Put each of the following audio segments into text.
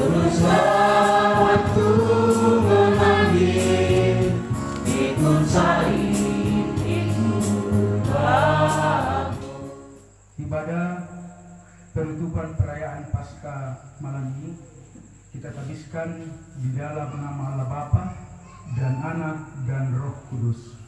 waktu memanggil, ikut saling ikut aku. Ibadah penutupan perayaan Paskah malam ini kita habiskan di dalam nama Allah Bapa dan Anak dan Roh Kudus.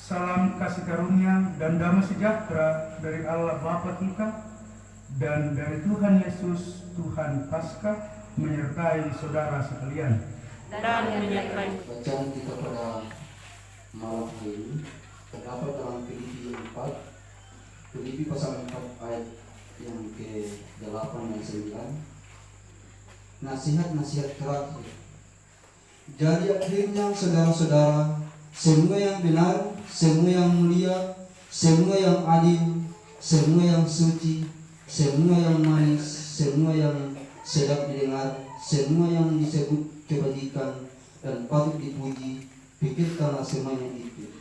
Salam kasih karunia dan damai sejahtera dari Allah Bapa kita dan dari Tuhan Yesus Tuhan Paskah menyertai saudara sekalian. Dan menyertai. Bacaan kita pada malam hari ini terdapat dalam Filipi 4, Filipi pasal 4 ayat yang ke-8 dan 9. Nasihat-nasihat terakhir. Jadi akhirnya saudara-saudara, semua yang benar, semua yang mulia, semua yang adil, semua yang suci, semua yang manis, semua yang sedap didengar, semua yang disebut kebajikan dan patut dipuji, pikirkanlah semuanya itu.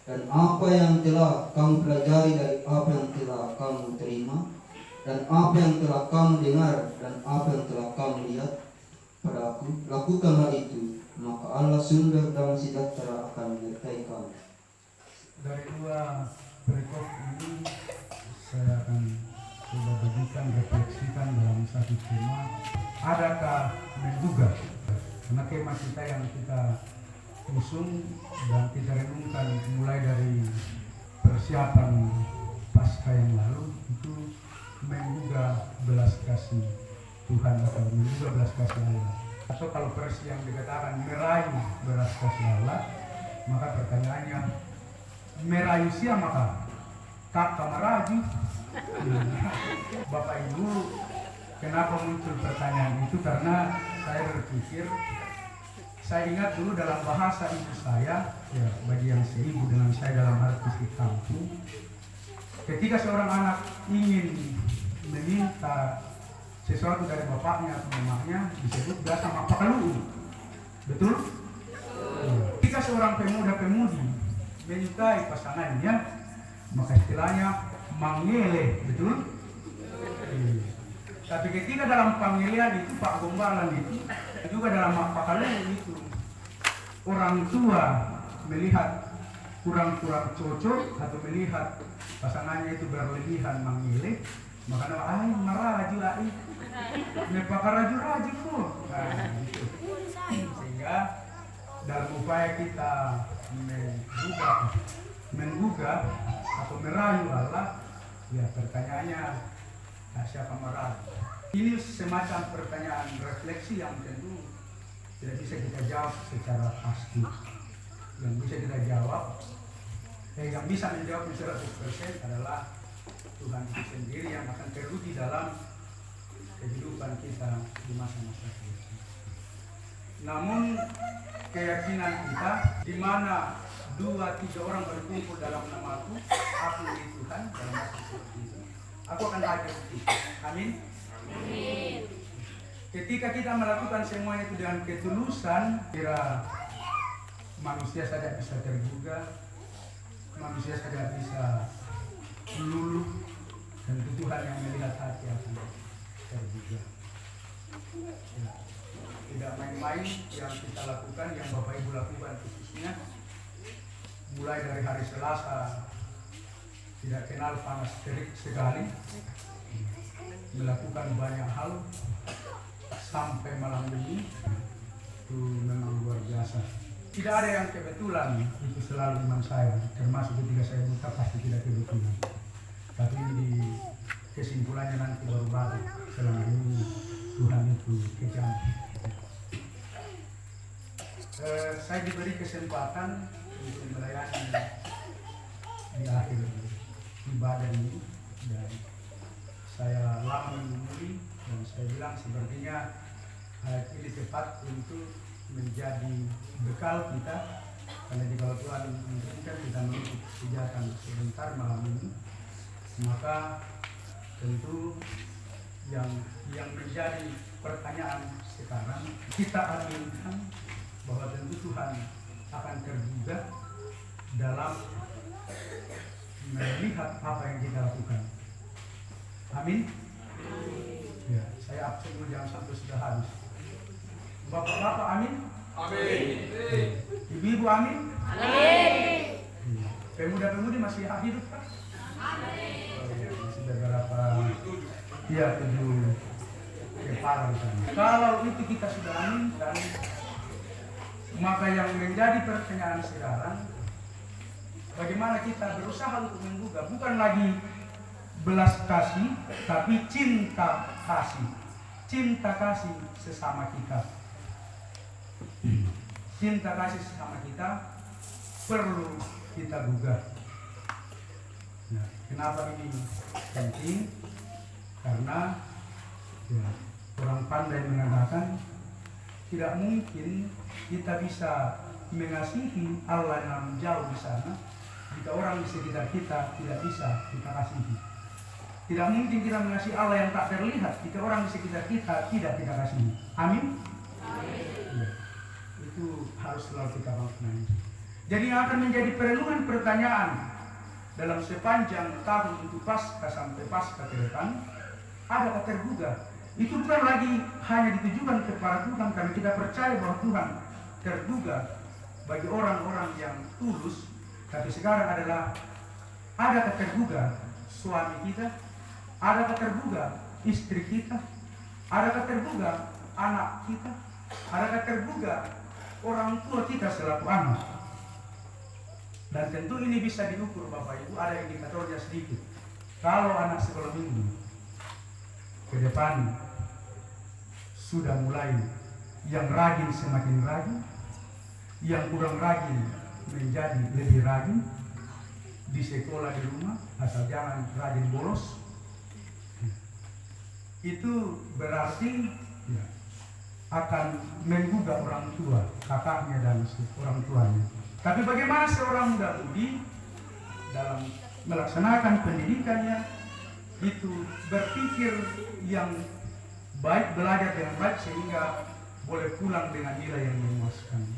Dan apa yang telah kamu pelajari dari apa yang telah kamu terima, dan apa yang telah kamu dengar, dan apa yang telah kamu lihat pada aku, lakukanlah itu, maka Allah sumber damai sejahtera akan menyertai kamu. Dari dua perikop ini saya akan coba bagikan, refleksikan dalam satu tema. Adakah menduga? Karena tema kita yang kita usung dan kita renungkan mulai dari persiapan Paskah yang lalu itu menduga belas kasih Tuhan atau menduga belas kasih Allah. Atau kalau versi yang dikatakan meraih belas kasih Allah, maka pertanyaannya meraih siapa? Kakak meraji. Bapak Ibu, kenapa muncul pertanyaan itu? Karena saya berpikir, saya ingat dulu dalam bahasa ibu saya, ya bagi yang seibu dengan saya dalam arti si kampung, ketika seorang anak ingin meminta sesuatu dari bapaknya atau mamanya, disebut biasa mapakalu. Betul? Ketika seorang pemuda-pemudi menyukai pasangannya, maka istilahnya mangele, betul? Tapi ketika dalam panggilan itu Pak Gombalan itu juga dalam mapakalu itu orang tua melihat kurang-kurang cocok atau melihat pasangannya itu berlebihan mangile, maka nama maraju ai mepakaraju-raju kok. Nah, gitu. Sehingga dalam upaya kita menggugah atau merayu Allah, ya pertanyaannya, nah, siapa merayu? Ini semacam pertanyaan refleksi yang tentu tidak bisa kita jawab secara pasti. Yang bisa kita jawab, yang bisa menjawab 100% adalah Tuhan itu sendiri yang akan teruji dalam kehidupan kita di masa-masa ini. Namun keyakinan kita, di mana 2-3 orang berkumpul dalam namaku, aku di Tuhan dalam masa seperti itu, aku akan hadir di situ. Amin. Amin. Ketika kita melakukan semua itu dengan ketulusan, kira manusia saja bisa tergugah, manusia saja bisa luluh, dan Tuhan yang melihat hati akan tergugah. Ya. Tidak main-main yang kita lakukan, yang Bapak Ibu lakukan khususnya, mulai dari hari Selasa tidak kenal panas terik sekali, melakukan banyak hal sampai malam ini itu memang luar biasa. Tidak ada yang kebetulan, itu selalu iman saya, termasuk ketika saya buta pasti tidak kebetulan. Tapi di kesimpulannya nanti baru selama ini Tuhan itu kejam. Saya diberi kesempatan untuk melayani di akhir ibadah ini, dan saya lama menunggu dan saya bilang sepertinya ini tepat untuk menjadi bekal kita, karena jika Tuhan mengizinkan kita menutup kegiatan sebentar malam ini, maka tentu yang menjadi pertanyaan sekarang, kita aminkan bahwa tentu Tuhan akan tergugah dalam melihat apa yang kita lakukan. Amin. Ya, saya absen dulu jangan sampai sudah habis. Bapak-bapak amin. Amin. Ibu-ibu amin. Amin. Pemuda-pemudi masih hidup kan? Amin. Masih beberapa, ya 7 kepala di sana. Kalau itu kita sudah amin, dan maka yang menjadi pertanyaan sekarang, bagaimana kita berusaha untuk menggugah, bukan lagi belas kasih, tapi cinta kasih. Cinta kasih sesama kita. Cinta kasih sesama kita perlu kita gugah. Nah, kenapa ini penting? Karena ya, orang pandai mengatakan tidak mungkin kita bisa mengasihi Allah yang jauh di sana jika orang di sekitar kita tidak bisa kita kasihi. Tidak mungkin kita mengasihi Allah yang tak terlihat jika orang di sekitar kita tidak kita kasihi. Amin? Amin. Ya, itu harus selalu kita maknai. Jadi yang akan menjadi perenungan pertanyaan dalam sepanjang tahun untuk Paskah sampai Paskah ke depan, adakah tergugah? Itu bukan lagi hanya ditujukan kepada Tuhan, karena kita percaya bahwa Tuhan tergugah bagi orang-orang yang tulus. Tapi sekarang adalah, adakah tergugah suami kita? Adakah tergugah istri kita? Adakah tergugah anak kita? Adakah tergugah orang tua kita selaku anak? Dan tentu ini bisa diukur Bapak Ibu, ada indikatornya sedikit. Kalau anak sekolah minggu ke depan sudah mulai yang rajin semakin rajin, yang kurang rajin menjadi lebih rajin di sekolah di rumah, asal jangan rajin bolos. Itu berarti ya, akan menggugah orang tua, kakaknya dan orang tuanya. Tapi bagaimana seorang muda-mudi dalam melaksanakan pendidikannya itu berpikir yang baik, belajar dengan baik sehingga boleh pulang dengan nilai yang memuaskan.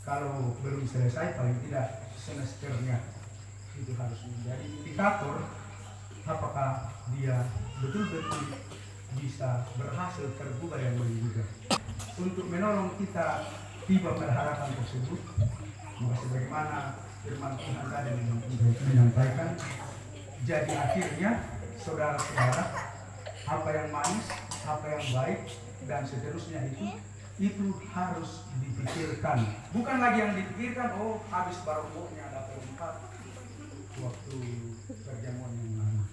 Kalau belum selesai, paling tidak semesternya itu harus menjadi indikator apakah dia betul-betul bisa berhasil tergugah dan menggugah. Untuk menolong kita tiba pada harapan tersebut, maka sebagaimana firman Tuhan tadi menyampaikan, jadi akhirnya saudara-saudara, apa yang manis, apa yang baik, dan seterusnya itu harus dipikirkan. Bukan lagi yang dipikirkan, oh habis barokahnya dapat 4 waktu perjamuan yang lalu.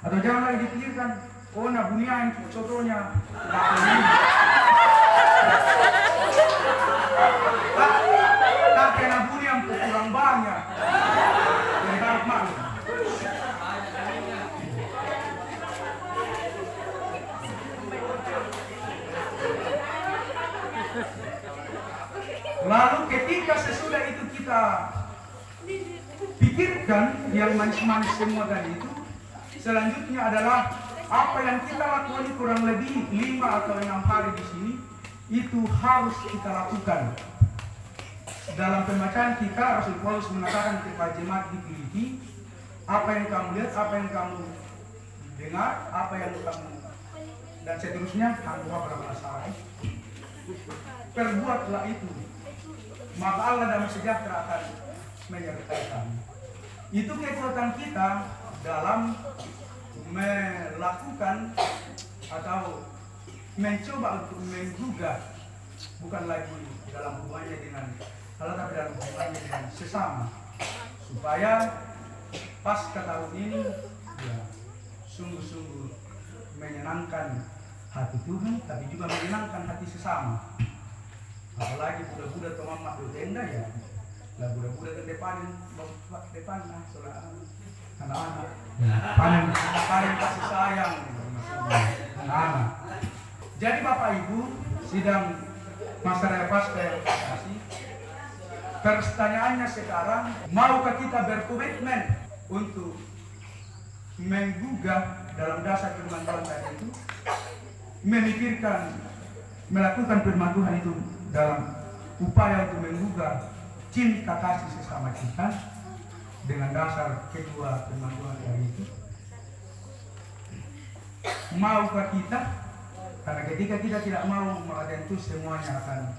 Atau jangan lagi dipikirkan, oh nabunian contohnya dapat 5. Tak kena bunian kurang banyak. Jadi harap malu. Lalu ketika sesudah itu kita pikirkan yang manis-manis semua tadi itu, selanjutnya adalah apa yang kita lakukan kurang lebih 5 atau 6 hari di sini, itu harus kita lakukan. Dalam pembacaan kita, Rasul Paulus mengatakan kepada jemaat di Filipi, apa yang kamu lihat, apa yang kamu dengar, apa yang kamu dan seterusnya, perbuatlah itu, maka Allah damai sejahtera akan menyertai kamu. Itu kekuatan kita dalam melakukan atau mencoba untuk menggugah, bukan lagi dalam hubungannya dengan Allah, tapi dalam hubungannya dengan sesama, supaya Paskah tahun ini ya sungguh-sungguh menyenangkan hati Tuhan, tapi juga menyenangkan hati sesama. Apalagi budak-budak teman mak tenda ya, lah budak-budak ke depan lah soalnya anak-anak panen kasih sayang anak-anak. Jadi Bapak Ibu sidang masa raya Paskah yang kasih, pertanyaannya sekarang, maukah kita berkomitmen untuk menggugah dalam dasar firman Tuhan tadi itu, memikirkan melakukan firman Tuhan itu dalam upaya untuk menggugah cinta kasih sesama kita dengan dasar kedua firman Tuhan tadi itu. Maukah kita? Karena ketika kita tidak mau, maka tentu semuanya akan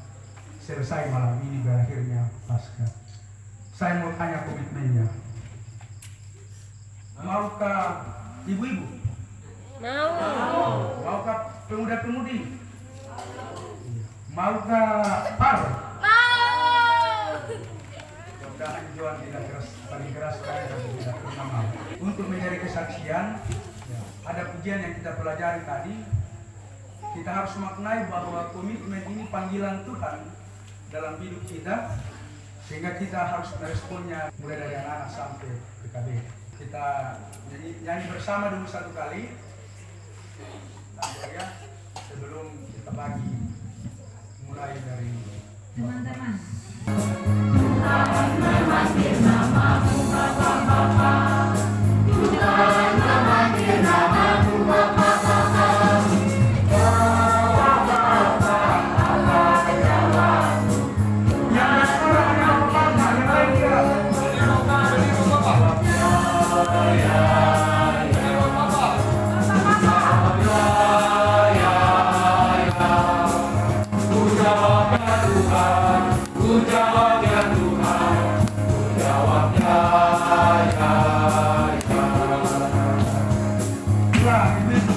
selesai malam ini berakhirnya pasca. Saya mau tanya komitmennya. Maukah ibu-ibu? Mau. Maukah pemuda-pemudi? Maukah par? Mudah-mudahan Johan tidak keras, paling keras sekali tapi tidak pernah mau. Untuk menjadi kesaksian, ada pujian yang kita pelajari tadi. Kita harus maknai bahwa komitmen ini panggilan Tuhan dalam hidup kita, sehingga kita harus meresponnya mulai dari anak-anak sampai PKB. Kita nyanyi bersama dulu satu kali, ya, sebelum kita bagi mulai dari Teman-teman. Tuhan memanggil namamu Bapa Bapa. Tuhan memanggil namamu Bapa Bapa. Jawab Bapa, Allah jawabmu. yang bersuara yang pertama, yang lain dia. Nah, itu